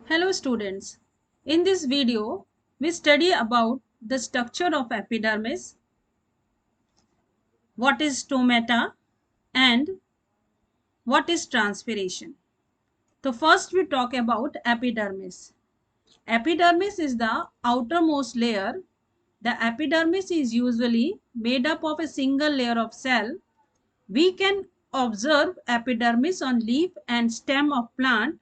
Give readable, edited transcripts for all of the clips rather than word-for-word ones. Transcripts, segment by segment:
Hello students, in this video we study about the structure of epidermis, what is stomata and what is transpiration. So first we talk about epidermis. Epidermis is the outermost layer. The epidermis is usually made up of a single layer of cell. We can observe epidermis on leaf and stem of plant.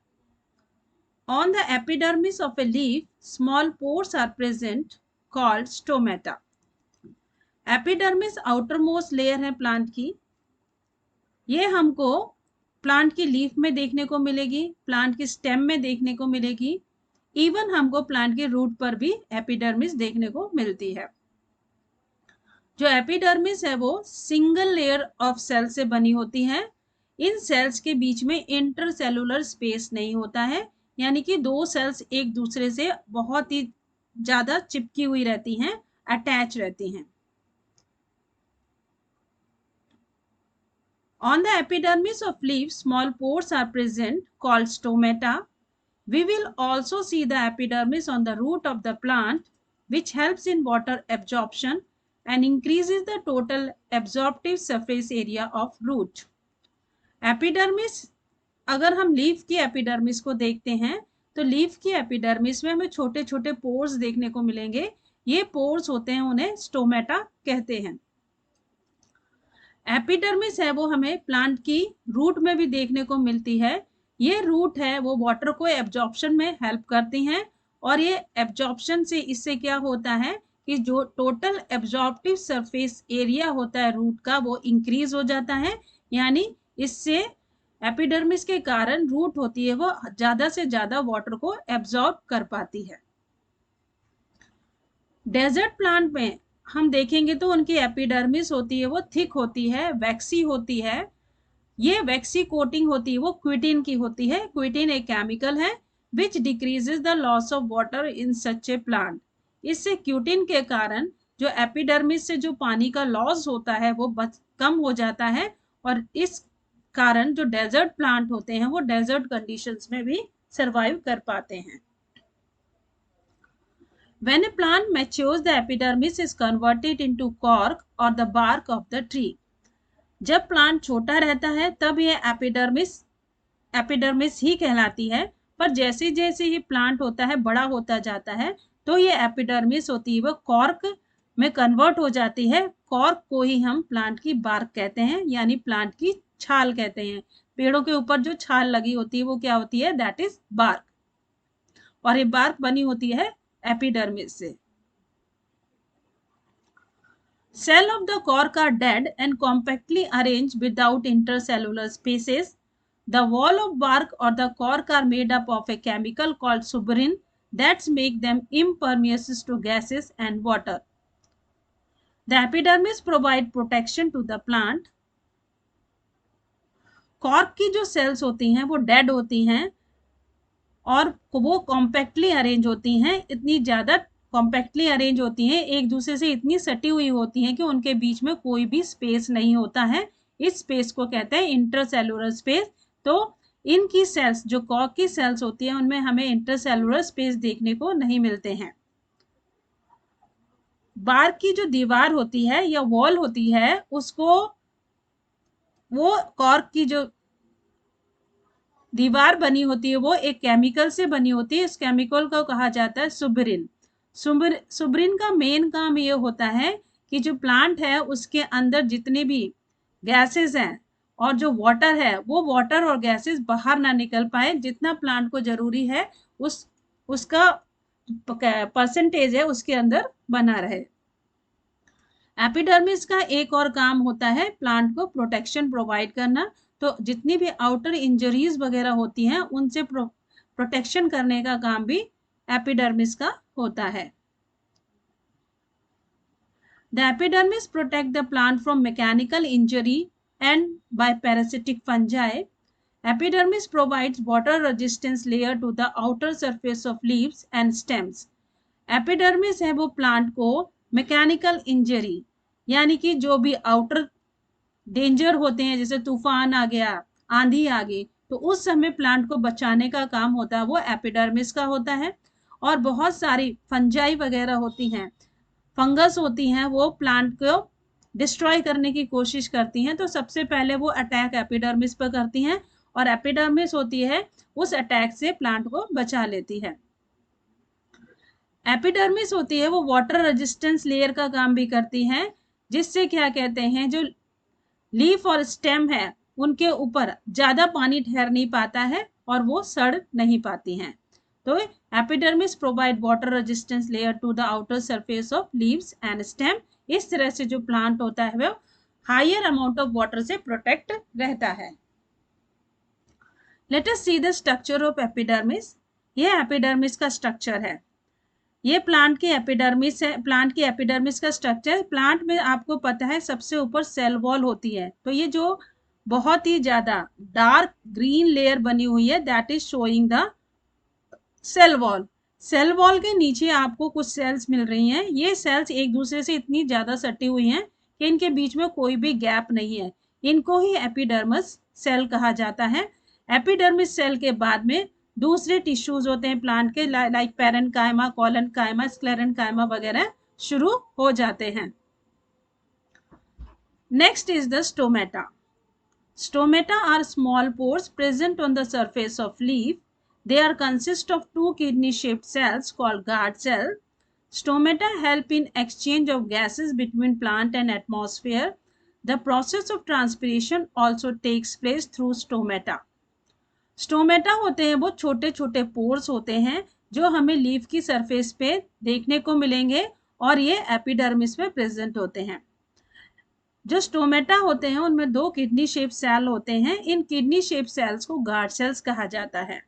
On the epidermis of a leaf, small pores are present called stomata. Epidermis outermost layer है plant की. ये हमको plant की leaf में देखने को मिलेगी, plant की स्टेम में देखने को मिलेगी, इवन हमको प्लांट के रूट पर भी एपिडर्मिस देखने को मिलती है. जो एपिडर्मिस है वो सिंगल लेयर ऑफ सेल से बनी होती है. इन सेल्स के बीच में इंटरसेलुलर स्पेस नहीं होता है, यानी कि दो सेल्स एक दूसरे से बहुत ही ज्यादा चिपकी हुई रहती हैं, अटैच रहती हैं. On the epidermis of leaves, small pores are present called stomata. We will also see the epidermis on the root of the plant, which helps in water absorption and increases the total absorptive surface area of root. Epidermis, अगर हम leaf की epidermis को देखते हैं तो leaf की epidermis में हमें छोटे छोटे पोर्स देखने को मिलेंगे. ये पोर्स होते हैं, उन्हें स्टोमेटा कहते हैं. एपिडर्मिस है वो हमें प्लांट की रूट में भी देखने को मिलती है. ये रूट है वो वाटर को एब्जॉर्प्शन में हेल्प करती हैं, और ये एब्जॉर्प्शन से इससे क्या होता है कि जो टोटल एब्जॉर्प्टिव सरफेस एरिया होता है रूट का वो इंक्रीज हो जाता है. यानी इससे एपिडर्मिस के कारण रूट होती है वो ज्यादा से ज्यादा वाटर को एब्जॉर्ब कर पाती है. डेजर्ट प्लांट में हम देखेंगे तो उनकी एपिडर्मिस होती है वो थिक होती है, वैक्सी होती है. ये वैक्सी कोटिंग होती है वो क्विटिन की होती है. क्विटिन एक केमिकल है which decreases the loss of water in such a plant. इससे क्विटिन के कारण जो एपिडर्मिस से जो पानी का लॉस होता है वो कम हो जाता है, और इस कारण जो डेजर्ट प्लांट होते हैं वो डेजर्ट कंडीशंस में भी सर्वाइव कर पाते हैं. When a plant matures, the epidermis is converted into cork or the bark of the tree. जब प्लांट छोटा रहता है तब ये एपिडर्मिस ही कहलाती है, पर जैसे जैसे ये प्लांट होता है बड़ा होता जाता है तो ये एपिडर्मिस होती है वो कॉर्क में कन्वर्ट हो जाती है. कॉर्क को ही हम प्लांट की बार्क कहते हैं, यानी प्लांट की छाल कहते हैं. पेड़ों के ऊपर जो छाल लगी होती है वो क्या होती है, दैट इज बार्क, और ये बार्क बनी होती है एपिडर्मिस से. Cell of the cork are dead and compactly arranged without intercellular spaces. The wall of bark or the cork are made up of a chemical called suberin that make them impervious to gases and water. The epidermis provide protection to the plant. Cork की जो sales होती हैं वो dead होती हैं और वो compactly arrange होती हैं. इतनी ज़्यादा कॉम्पैक्टली अरेंज होती हैं, एक दूसरे से इतनी सटी हुई होती हैं कि उनके बीच में कोई भी स्पेस नहीं होता है. इस स्पेस को कहते हैं इंटरसेलुलर स्पेस. तो इनकी सेल्स जो कॉर्क की सेल्स होती हैं उनमें हमें इंटरसेलुलर स्पेस देखने को नहीं मिलते हैं. बार्क की जो दीवार होती है या वॉल होती है उसको, वो कॉर्क की जो दीवार बनी होती है वो एक केमिकल से बनी होती है. इस केमिकल को कहा जाता है सुबरिन. सुबरिन का मेन काम ये होता है कि जो प्लांट है उसके अंदर जितने भी गैसेस हैं और जो वाटर है वो वाटर और गैसेस बाहर ना निकल पाए. जितना प्लांट को जरूरी है उसका परसेंटेज है उसके अंदर बना रहे. एपिडर्मिस का एक और काम होता है प्लांट को प्रोटेक्शन प्रोवाइड करना. तो जितनी भी आउटर इंजरीज वगैरह होती हैं उनसे प्रोटेक्शन करने का काम भी एपिडर्मिस का होता है. The epidermis protect the plant from mechanical injury and by parasitic fungi. Epidermis provides water resistance layer to the outer surface of leaves and stems. Epidermis है वो प्लांट को मैकेनिकल इंजरी यानी कि जो भी आउटर डेंजर होते हैं जैसे तूफान आ गया, आंधी आ गई, तो उस समय प्लांट को बचाने का काम होता है वो एपिडर्मिस का होता है। और बहुत सारी फंजाई वगैरह होती हैं, फंगस होती हैं, वो प्लांट को डिस्ट्रॉय करने की कोशिश करती हैं। तो सबसे पहले वो अटैक एपिडर्मिस पर करती हैं और एपिडर्मिस होती है उस अटैक से प्लांट को बचा लेती है। एपिडर्मिस होती है वो वाटर रेजिस्टेंस लेयर का काम भी करती है, जिससे क्या कहते हैं जो लीफ और स्टेम है उनके ऊपर ज्यादा पानी ठहर नहीं पाता है और वो सड़ नहीं पाती हैं। तो epidermis provide water resistance layer to the outer surface of leaves and stem. इस तरह से जो प्लांट होता है वो हायर अमाउंट ऑफ वाटर से प्रोटेक्ट रहता है। Let us see the structure of epidermis. ये एपिडर्मिस का स्ट्रक्चर है, ये प्लांट की एपिडर्मिस है। प्लांट की एपिडर्मिस का स्ट्रक्चर, प्लांट में आपको पता है सबसे ऊपर सेल वॉल होती है। तो ये जो बहुत ही ज्यादा डार्क ग्रीन लेयर बनी हुई है that is showing the cell wall. Cell wall के नीचे आपको कुछ सेल्स मिल रही हैं। ये सेल्स एक दूसरे से इतनी ज्यादा सटी हुई हैं कि इनके बीच में कोई भी गैप नहीं है। इनको ही एपिडर्मिस सेल कहा जाता है। एपिडर्मिस सेल के बाद में दूसरे टिश्यूज होते हैं प्लांट के, लाइक पैरेन्काइमा, कोलेनकाइमा, स्क्लेरेन्काइमा वगैरह शुरू हो जाते हैं। Next is the stomata. Stomata are small pores present on the surface of leaf. They are consist of two kidney-shaped cells called guard cell. Stomata help in exchange of gases between plant and atmosphere. The process of transpiration also takes place through stomata. Stomata होते हैं वो छोटे छोटे pores होते हैं जो हमें leaf की सरफेस पे देखने को मिलेंगे और ये एपिडर्मिस में प्रेजेंट होते हैं। जो स्टोमेटा होते हैं उनमें दो किडनी शेप सेल होते हैं। इन किडनी शेप सेल्स को गार्ड सेल्स कहा जाता है।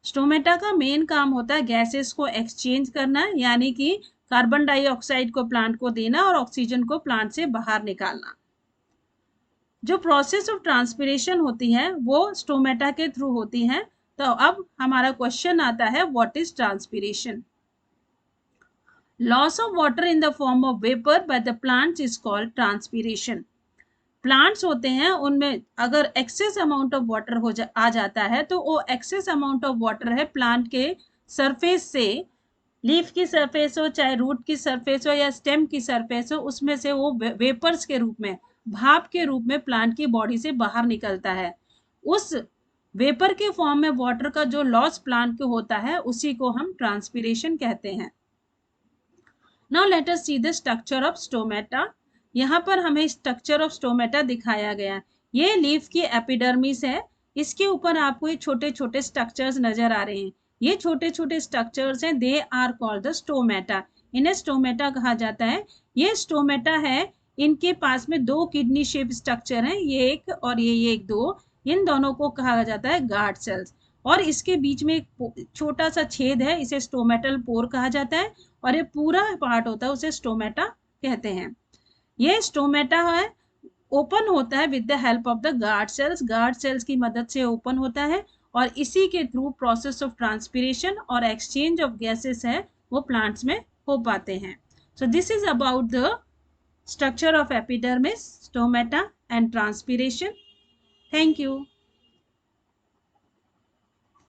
स्टोमेटा का मेन काम होता है गैसेस को एक्सचेंज करना, यानी कि कार्बन डाइऑक्साइड को प्लांट को देना और ऑक्सीजन को प्लांट से बाहर निकालना। जो प्रोसेस ऑफ ट्रांसपिरेशन होती है वो स्टोमेटा के थ्रू होती है। तो अब हमारा क्वेश्चन आता है what is transpiration. Loss of water in the form of vapor by the plants is called transpiration. Plants होते हैं उनमें अगर एक्सेस अमाउंट ऑफ वाटर आ जाता है तो वो एक्सेस अमाउंट ऑफ वाटर है प्लांट के सरफेस से, लीफ की सरफेस हो चाहे रूट की सरफेस हो या स्टेम की सरफेस हो, उसमें से वो वेपर्स के रूप में, भाप के रूप में प्लांट की बॉडी से बाहर निकलता है। उस वेपर के फॉर्म में वाटर का जो लॉस प्लांट को होता है उसी को हम ट्रांसपिरेशन कहते हैं। Now let us see the structure of stomata. यहाँ पर हमें स्ट्रक्चर ऑफ स्टोमेटा दिखाया गया। ये लीफ की एपिडर्मिस है, इसके ऊपर आपको ये छोटे छोटे स्ट्रक्चर्स नजर आ रहे हैं। ये छोटे छोटे स्ट्रक्चर्स हैं, they are called the stomata. इन्हें स्टोमेटा कहा जाता है। ये स्टोमेटा है, इनके पास में दो किडनी शेप स्ट्रक्चर हैं, ये एक और ये एक, दो, इन दोनों को कहा जाता है गार्ड सेल्स। और इसके बीच में एक छोटा सा छेद है, इसे स्टोमेटल पोर कहा जाता है और ये पूरा पार्ट होता है उसे स्टोमेटा कहते हैं। ये स्टोमेटा है ओपन होता है with the help of the guard cells. Guard cells की मदद से ओपन होता है और इसी के थ्रू प्रोसेस ऑफ ट्रांसपिरेशन और एक्सचेंज ऑफ गैसेस है वो प्लांट्स में हो पाते हैं। So this is about the structure of epidermis, stomata and transpiration. Thank you.